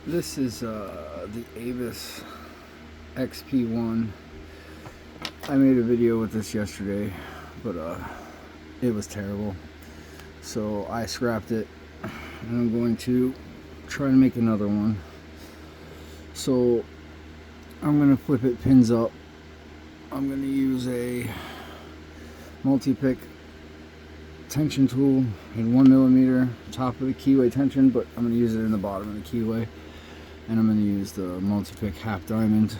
This is the Avis XP1. I made a video with this yesterday, but it was terrible. So I scrapped it, and I'm going to try to make another one. So I'm going to flip it pins up. I'm going to use a multi-pick tension tool in 1mm top of the keyway tension, but I'm going to use it in the bottom of the keyway, and I'm going to use the multi-pick half diamond.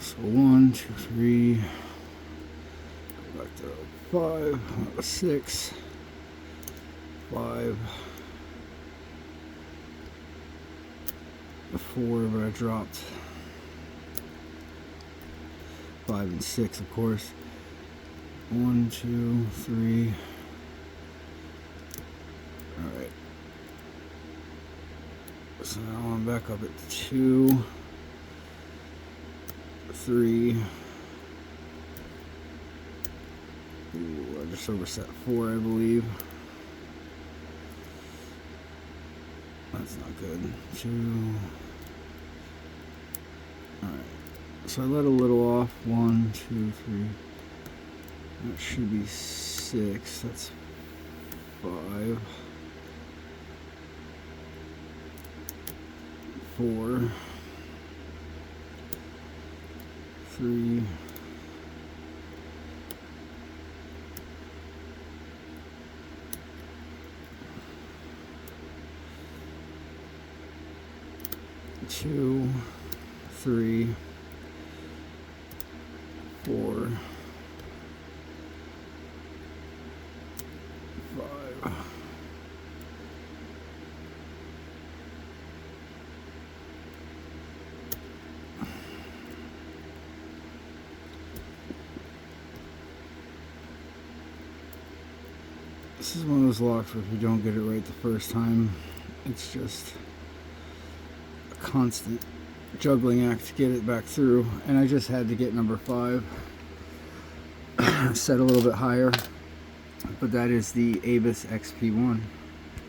So 1, 2, 3, go back to 5, 6, 5, 4, but I dropped 5 and 6, of course. 1, 2, 3. Alright. So now I'm back up at 2, 3. Ooh, I just overset 4, I believe. That's not good. 2. Alright. So I let a little off. 1, 2, 3. That should be 6. That's 5. 4. 3. 2, 3, 4, 5. This is one of those locks where if you don't get it right the first time, it's just a constant juggling act to get it back through. And I just had to get number 5 set a little bit higher, but that is the Avis XP1.